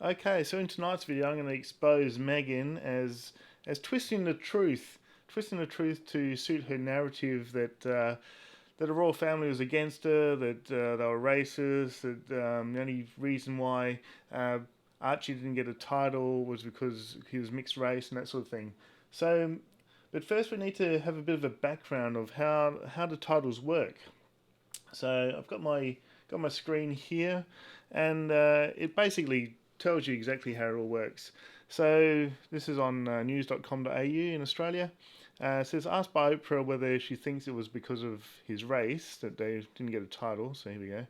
Okay, so in tonight's video, I'm going to expose Meghan as twisting the truth to suit her narrative that the royal family was against her, that they were racist, that the only reason why uh, Archie didn't get a title was because he was mixed race and that sort of thing. So, but first we need to have a bit of a background of how the titles work. So I've got my screen here, and it basically tells you exactly how it all works. So this is on news.com.au in Australia. It says, asked by Oprah whether she thinks it was because of his race that they didn't get a title. So here we go.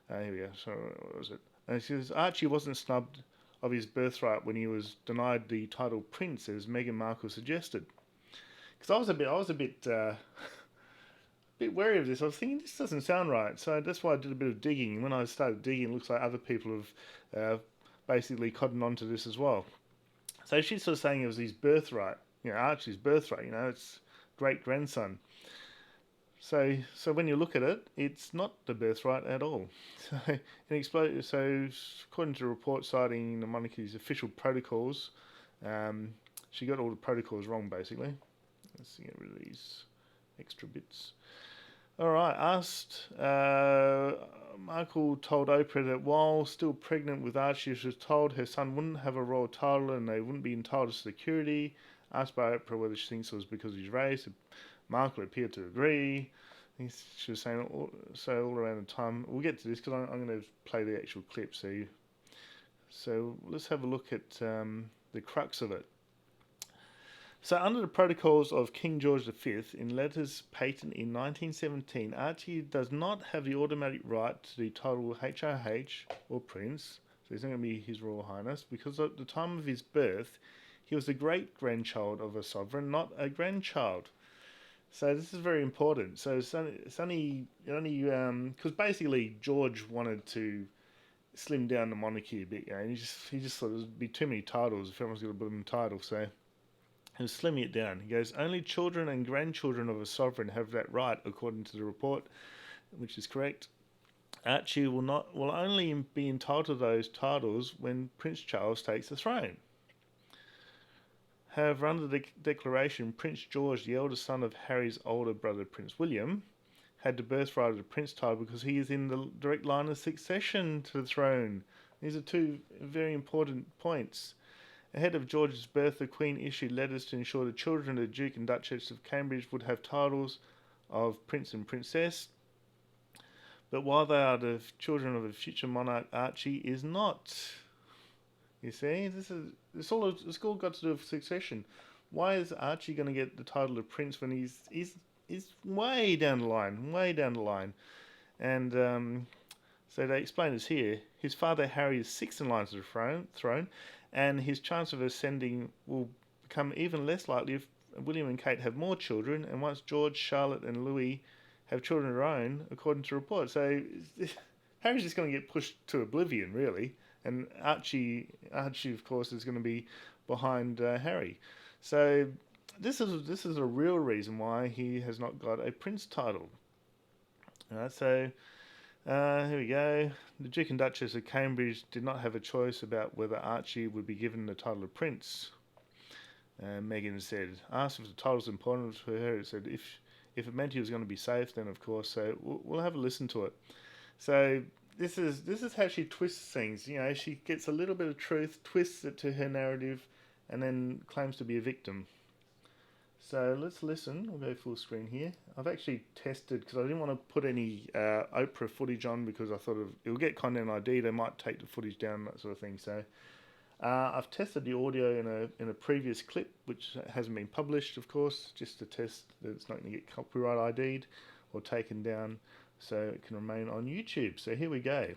Here we go. So what was it? And it says Archie wasn't snubbed of his birthright when he was denied the title Prince, as Meghan Markle suggested. Because I was a bit wary of this. I was thinking this doesn't sound right, so that's why I did a bit of digging. When I started digging, it looks like other people have basically cottoned onto this as well. So she's sort of saying it was his birthright, Archie's birthright. It's great grandson. So when you look at it, it's not the birthright at all. So according to a report citing the monarchy's official protocols, um, she got all the protocols wrong basically. Let's get rid of these extra bits. All right, asked, Markle told Oprah that while still pregnant with Archie, she was told her son wouldn't have a royal title and they wouldn't be entitled to security. Asked by Oprah whether she thinks it was because of his race, Markle appeared to agree. She was saying all around the time. We'll get to this because I'm going to play the actual clip. So let's have a look at the crux of it. So, under the protocols of King George V, in letters patent in 1917, Archie does not have the automatic right to the title HRH or Prince, so he's not going to be His Royal Highness, because at the time of his birth, he was the great grandchild of a sovereign, not a grandchild. So this is very important. So it's only because basically George wanted to slim down the monarchy a bit, and he just thought there'd be too many titles if everyone's got a bit of title, so. And slimming it down. He goes, only children and grandchildren of a sovereign have that right, according to the report, which is correct. Archie will only be entitled to those titles when Prince Charles takes the throne. However, under the declaration, Prince George, the eldest son of Harry's older brother Prince William, had the birthright of the Prince title because he is in the direct line of succession to the throne. These are two very important points. Ahead of George's birth, the Queen issued letters to ensure the children of the Duke and Duchess of Cambridge would have titles of Prince and Princess. But while they are the children of a future monarch, Archie is not. You see, it's all got to do with succession. Why is Archie going to get the title of Prince when he's way down the line, And so they explain this here. His father Harry is sixth in line to the throne, and his chance of ascending will become even less likely if William and Kate have more children, and once George, Charlotte, and Louis have children of their own, according to reports. So Harry's just going to get pushed to oblivion, really, and Archie, of course, is going to be behind Harry. So this is a real reason why he has not got a prince title. All right, so. Here we go. The Duke and Duchess of Cambridge did not have a choice about whether Archie would be given the title of Prince. Meghan said, asked if the title was important for her. It said if it meant he was going to be safe, then of course. So we'll have a listen to it. So this is how she twists things. She gets a little bit of truth, twists it to her narrative, and then claims to be a victim. So let's listen. We'll go full screen here. I've actually tested because I didn't want to put any Oprah footage on because I thought it'll get content ID. They might take the footage down, that sort of thing. So I've tested the audio in a previous clip, which hasn't been published, of course, just to test that it's not going to get copyright ID'd or taken down, so it can remain on YouTube. So here we go.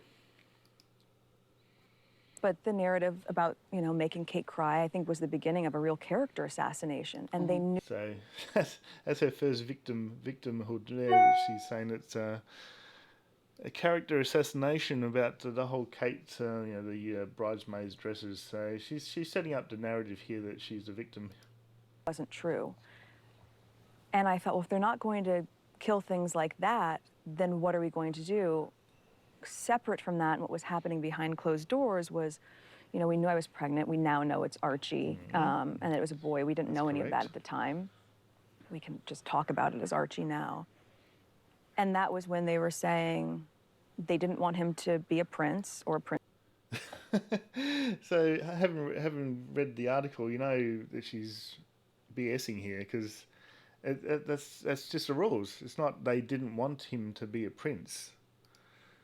But the narrative about, making Kate cry, I think, was the beginning of a real character assassination. And they knew. So that's her first victimhood there. That she's saying it's a character assassination about the whole Kate, the bridesmaids' dresses. So she's setting up the narrative here that she's a victim. Wasn't true. And I thought, well, if they're not going to kill things like that, then what are we going to do? Separate from that, and what was happening behind closed doors was, You know, we knew I was pregnant. We now know it's Archie, and that it was a boy. We didn't That's know any of that correct. at the time. We can just talk about it as Archie now. And that was when they were saying they didn't want him to be a prince or a prince. So, having read the article, you know that she's BSing here because that's just the rules. It's not they didn't want him to be a prince.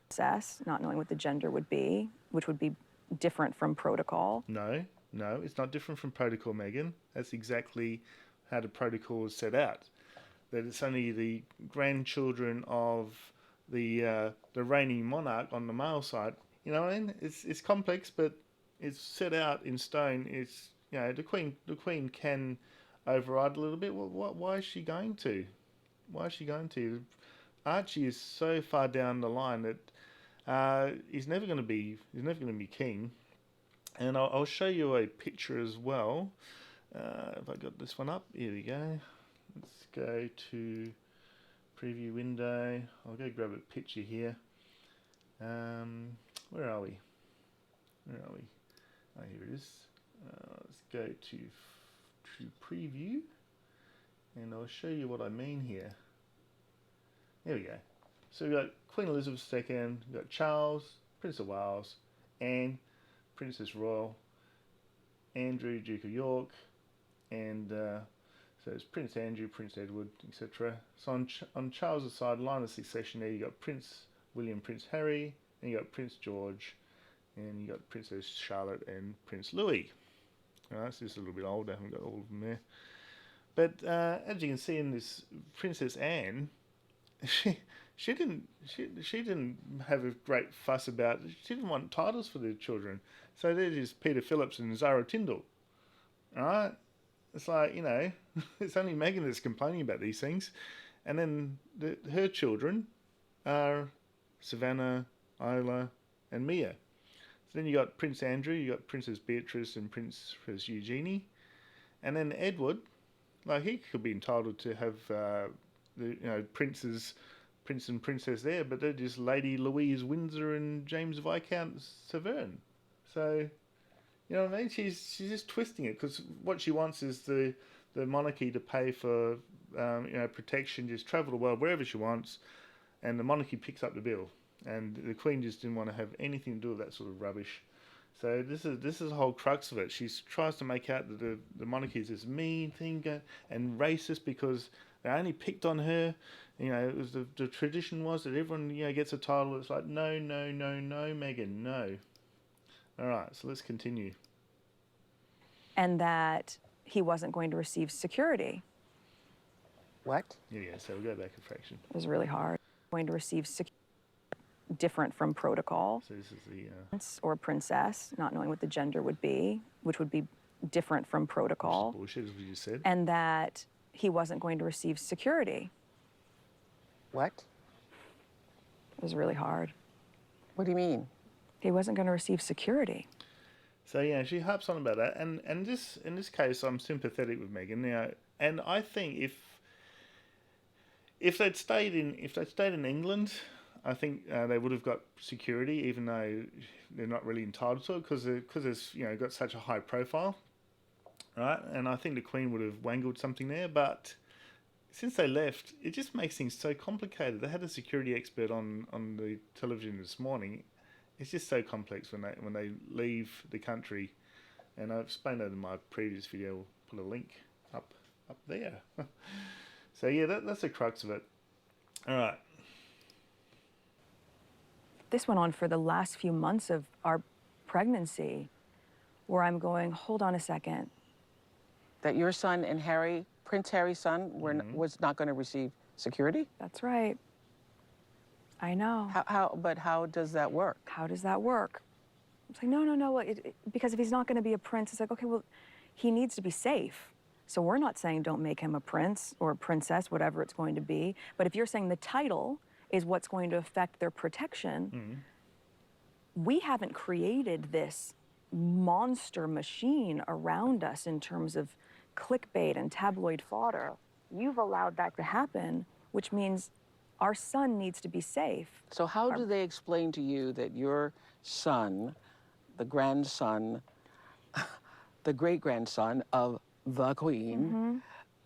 Princess, not knowing what the gender would be, which would be different from protocol. No, no, it's not different from protocol, Megan. That's exactly how the protocol is set out. That it's only the grandchildren of the reigning monarch on the male side. You know what I mean? It's complex, but it's set out in stone. It's, you know, the queen can override a little bit. Why is she going to? Why is she going to? Archie is so far down the line that he's never going to be king. And I'll show you a picture as well. If I got this one up, here we go. Let's go to preview window. I'll go grab a picture here. Where are we? Oh, here it is. Let's go to preview, and I'll show you what I mean here. There we go. So we've got Queen Elizabeth II, we've got Charles, Prince of Wales, Anne, Princess Royal, Andrew, Duke of York, and so it's Prince Andrew, Prince Edward, etc. So on Charles' side, line of succession there, you got Prince William, Prince Harry, and you got Prince George, and you got Princess Charlotte and Prince Louis. Alright, so it's a little bit old, I haven't got all of them there. But as you can see in this, Princess Anne, she didn't have a great fuss about it. She didn't want titles for their children. So there's just Peter Phillips and Zara Tindall. Alright? It's like, you know, it's only Meghan that's complaining about these things. And then her children are Savannah, Isla, and Mia. So then you got Prince Andrew, you got Princess Beatrice and Princess Eugenie. And then Edward, like he could be entitled to have prince and princess there, but they're just Lady Louise Windsor and James Viscount Severn. So, you know what I mean? She's just twisting it because what she wants is the monarchy to pay for protection, just travel the world wherever she wants, and the monarchy picks up the bill. And the Queen just didn't want to have anything to do with that sort of rubbish. So this is the whole crux of it. She tries to make out that the monarchy is this mean thing and racist because they only picked on her. You know, it was the tradition was that everyone gets a title. It's like no, Meghan, no. All right, so let's continue. And that he wasn't going to receive security. What? Yeah, so we'll go back a fraction. It was really hard. Going to receive security. Different from protocol. So this is the Prince or princess, not knowing what the gender would be, which would be different from protocol. Bullshit, as we just said. And that he wasn't going to receive security. What? It was really hard. What do you mean? He wasn't going to receive security. So yeah, she harps on about that, and in this case, I'm sympathetic with Meghan. And I think if they'd stayed in England, I think they would have got security, even though they're not really entitled to it, because it's got such a high profile, right? And I think the Queen would have wangled something there, but since they left, it just makes things so complicated. They had a security expert on the television this morning. It's just so complex when they leave the country, and I've explained that in my previous video. We'll put a link up there. So yeah, that's the crux of it. All right. This went on for the last few months of our pregnancy, where I'm going, hold on a second. That your son and Harry, Prince Harry's son, was not going to receive security? That's right. I know. But how does that work? How does that work? It's like, no. Because if he's not going to be a prince, it's like, okay, well, he needs to be safe. So we're not saying don't make him a prince or a princess, whatever it's going to be. But if you're saying the title is what's going to affect their protection, we haven't created this monster machine around us in terms of clickbait and tabloid fodder. You've allowed that to happen, which means our son needs to be safe. So how do they explain to you that your son the grandson, the great-grandson of the Queen,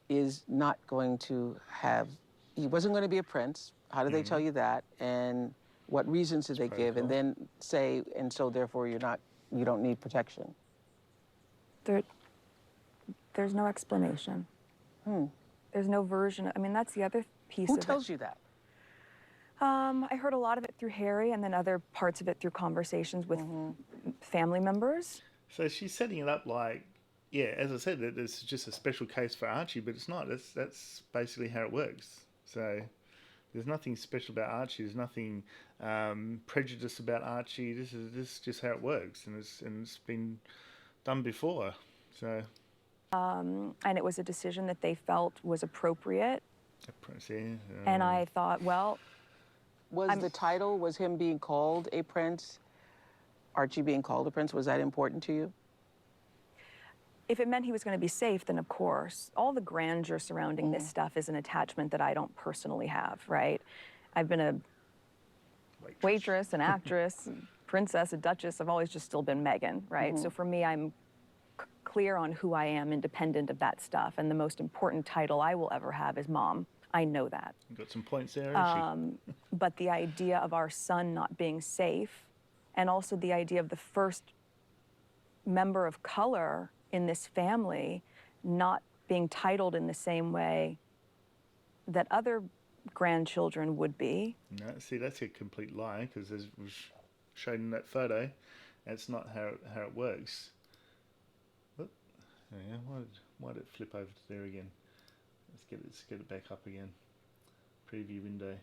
is not going to have, he wasn't going to be a prince. How did they tell you that? And what reasons did they give? And then say, and so therefore you don't need protection. There's no explanation. There's no version. I mean, that's the other piece Who of it. tells you that? I heard a lot of it through Harry, and then other parts of it through conversations with family members. So she's setting it up like, yeah, as I said, that it's just a special case for Archie, but it's not. That's basically how it works. So there's nothing special about Archie. There's nothing prejudiced about Archie. This is just how it works, and it's been done before. So. And it was a decision that they felt was appropriate. Yeah, And I thought, well, Was the title, was him being called a prince, Archie being called a prince, was that important to you? if it meant he was going to be safe, then of course. All the grandeur surrounding this stuff is an attachment that I don't personally have, right? I've been a waitress, an actress, princess, a duchess. I've always just still been Meghan, right? So for me, I'm clear on who I am, independent of that stuff. And the most important title I will ever have is mom. I know that. You've got some points there, haven't you? But the idea of our son not being safe, and also the idea of the first member of color in this family not being titled in the same way that other grandchildren would be. No, see, that's a complete lie, because as was shown in that photo, that's not how it works. Oop. Oh, yeah, why did it flip over to there again? Let's get it back up again. Preview window.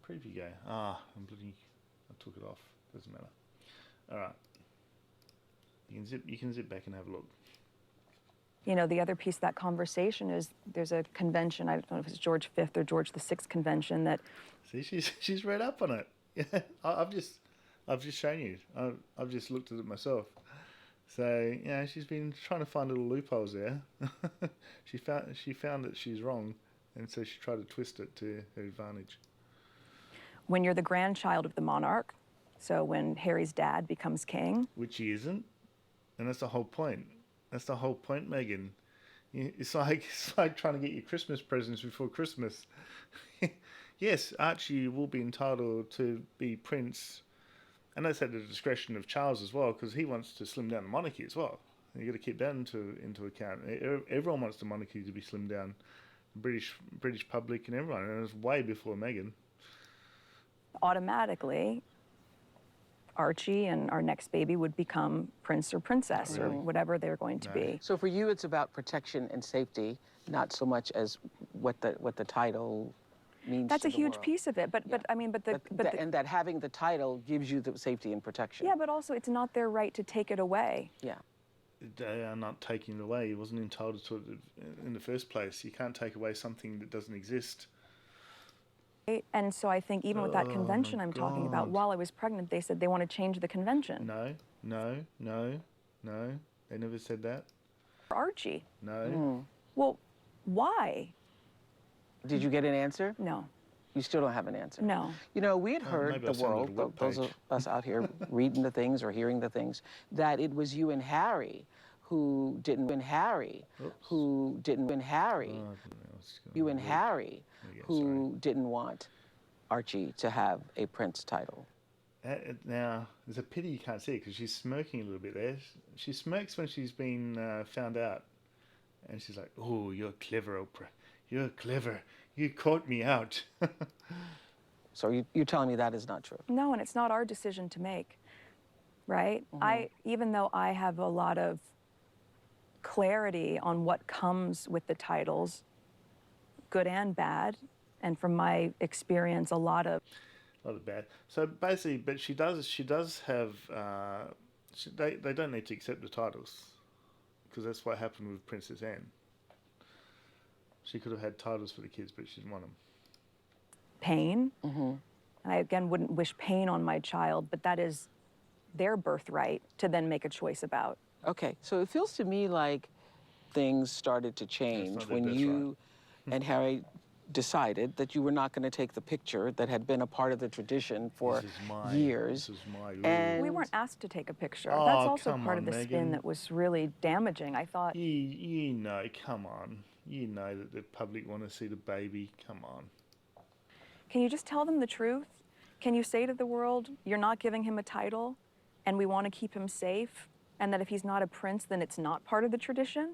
Where'd preview go? I took it off. Doesn't matter. All right. You can zip back and have a look. You know, the other piece of that conversation is there's a convention, I don't know if it's George V or George VI convention that... See, she's read up on it. Yeah, I've just shown you. I've just looked at it myself. So, yeah, she's been trying to find little loopholes there. she found that she's wrong, and so she tried to twist it to her advantage. When you're the grandchild of the monarch, so when Harry's dad becomes king... Which he isn't, and that's the whole point. That's the whole point, Meghan. It's like trying to get your Christmas presents before Christmas. Yes, Archie will be entitled to be prince, and that's at the discretion of Charles as well, because he wants to slim down the monarchy as well. You got to keep that into account. Everyone wants the monarchy to be slimmed down, British public and everyone, and it was way before Meghan. Automatically, Archie and our next baby would become prince or princess or whatever they're going to be. So for you, it's about protection and safety, not so much as what the title means. That's to a the huge world. piece of it, but I mean, and that having the title gives you the safety and protection. Yeah, but also it's not their right to take it away. Yeah. They are not taking it away. He wasn't entitled to it in the first place. You can't take away something that doesn't exist. And so I think even with that convention I'm talking about, God. while I was pregnant, they said they want to change the convention. No. They never said that. For Archie. No. Well, why? Did you get an answer? No. You still don't have an answer? No. You know, we had heard maybe the I'll send it world, to the those of webpage. us out here reading the things or hearing the things, that it was you and Harry who didn't win Harry, who didn't win Harry, you and Harry who didn't want Archie to have a prince title. Now, there's a pity you can't see it because she's smirking a little bit there. She smirks when she's been found out. And she's like, "Oh, you're clever, Oprah. You're clever. You caught me out." So you're telling me that is not true? No, and it's not our decision to make, right? Even though I have a lot of clarity on what comes with the titles, good and bad, and from my experience, a lot of bad. So basically, but she does have. They don't need to accept the titles, because that's what happened with Princess Anne. She could have had titles for the kids, but she didn't want them. pain. And I, again, wouldn't wish pain on my child, but that is their birthright to then make a choice about. Okay, so it feels to me like things started to change not their when you and Harry decided that you were not going to take the picture that had been a part of the tradition for years. This is my. And We weren't asked to take a picture. Oh, That's also come part on, of the spin Meghan. that was really damaging. I thought, You know, come on. You know that the public want to see the baby. Come on. can you just tell them the truth? Can you say to the world, you're not giving him a title and we want to keep him safe, and that if he's not a prince, then it's not part of the tradition?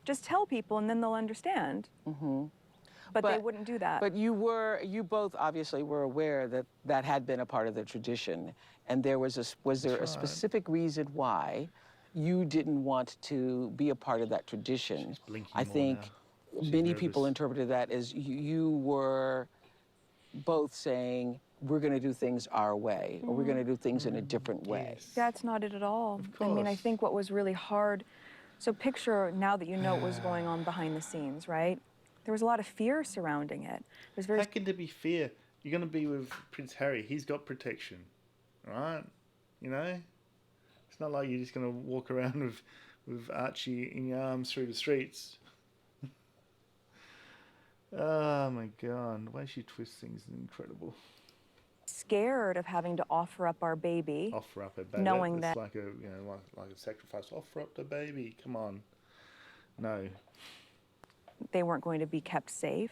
Just tell people and then they'll understand. But they wouldn't do that. But you both obviously were aware that that had been a part of the tradition, and was there a specific reason why you didn't want to be a part of that tradition? I think many people interpreted that as you were both saying, we're going to do things our way, or we're going to do things in a different way. Yes. That's not it at all. Of I mean, I course. think what was really hard, so picture now that you know what was going on behind the scenes, right? There was a lot of fear surrounding it. There's very How can there be fear? You're going to be with Prince Harry. He's got protection, right? You know? It's not like you're just going to walk around with Archie in your arms through the streets. Oh my God, the way she twists things is incredible. scared of having to offer up our baby. Offer up a baby. Knowing it's that like a like a sacrifice. Offer up the baby. Come on. No. they weren't going to be kept safe.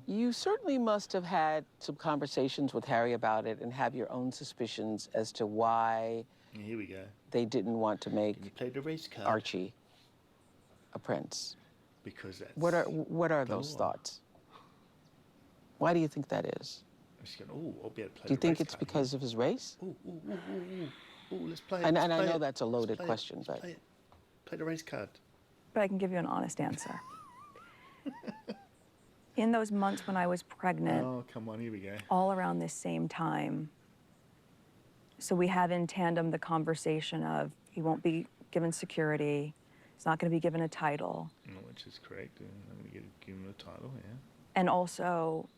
You certainly must have had some conversations with Harry about it and have your own suspicions as to why Here we go. they didn't want to You make played the race card. Archie a prince. Because that's. What are those law. thoughts? Why do you think that is? I'm just going. Oh, I'll be able to play. Do you the think race it's card because of his race? here. Ooh, let's play it. And let's I play know it. that's a Let's loaded play it. question, Let's but play it. Play the race card. But I can give you an honest answer. In those months when I was pregnant, Oh, come on, here we go. all around this same time, so we have in tandem the conversation of he won't be given security, he's not going to be given a title, Which is correct. I'm going to give him a title, yeah. and also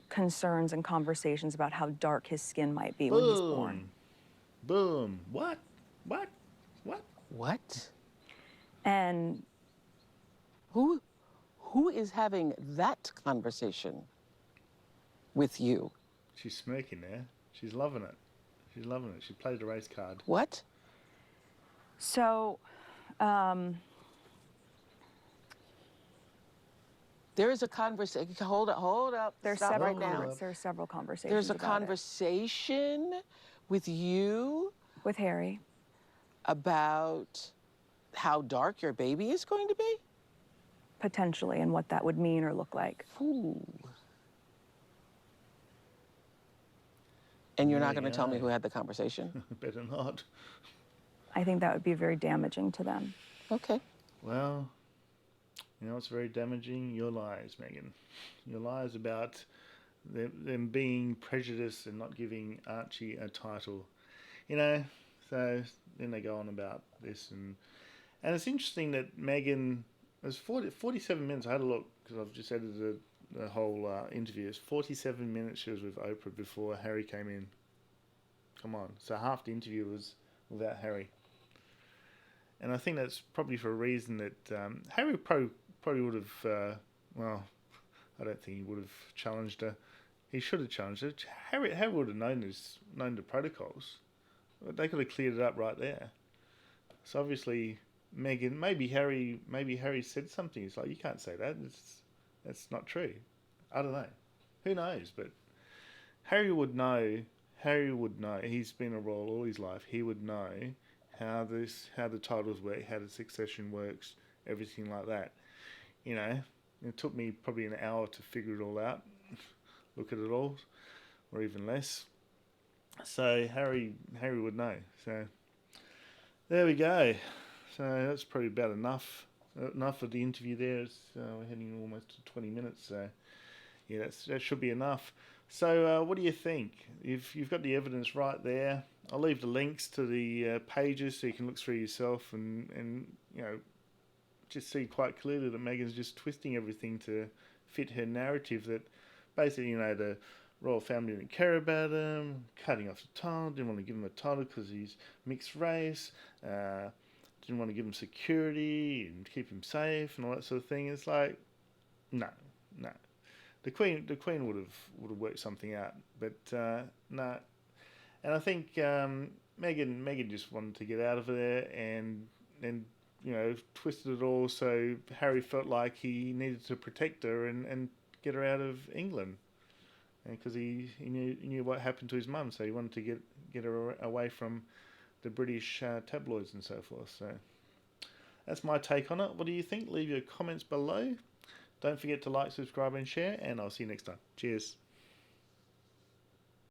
concerns and conversations about how dark his skin might be when he's born. Boom. What? What? what? And Who is having that conversation with you? She's smirking there. She's loving it. She's loving it. She played the race card. What? so, There is a conversation. Hold up. there's Stop several right now. there's several conversations. There's a about it. conversation with you With Harry. about how dark your baby is going to be? Potentially, and what that would mean or look like. Ooh. And you're not Yeah, going to tell me yeah. who had the conversation? Better not. I think that would be very damaging to them. Okay. Well, you know what's very damaging? Your lies, Meghan. Your lies about them being prejudiced and not giving Archie a title. You know, so then they go on about this. And it's interesting that Meghan, it was 47 minutes. I had a look because I've just edited the whole interview. It's 47 minutes she was with Oprah before Harry came in. Come on. So half the interview was without Harry. And I think that's probably for a reason that Harry probably would have, well, I don't think he would have challenged her. He should have challenged her. Harry would have known the protocols. They could have cleared it up right there. So obviously, Meghan, maybe Harry said something. It's like, you can't say that. That's not true. I don't know. Who knows? But Harry would know. He's been a royal all his life. He would know how the titles work, how the succession works, everything like that. You know, it took me probably an hour to figure it all out, look at it all, or even less. So Harry would know. So there we go. So that's probably about enough of the interview there. We're heading almost to 20 minutes. So yeah, that should be enough. So what do you think? If you've got the evidence right there, I'll leave the links to the pages so you can look through yourself and you know, just see quite clearly that Meghan's just twisting everything to fit her narrative that basically, you know, the royal family didn't care about him, cutting off the title, didn't want to give him a title because he's mixed race, didn't want to give him security and keep him safe and all that sort of thing. It's like, no. the Queen would have worked something out, but no. And I think Meghan just wanted to get out of there, and twisted it all so Harry felt like he needed to protect her and get her out of England, because he knew what happened to his mum, so he wanted to get her away from the British tabloids and so forth. So that's my take on it. What do you think? Leave your comments below. Don't forget to like, subscribe, and share, and I'll see you next time. Cheers.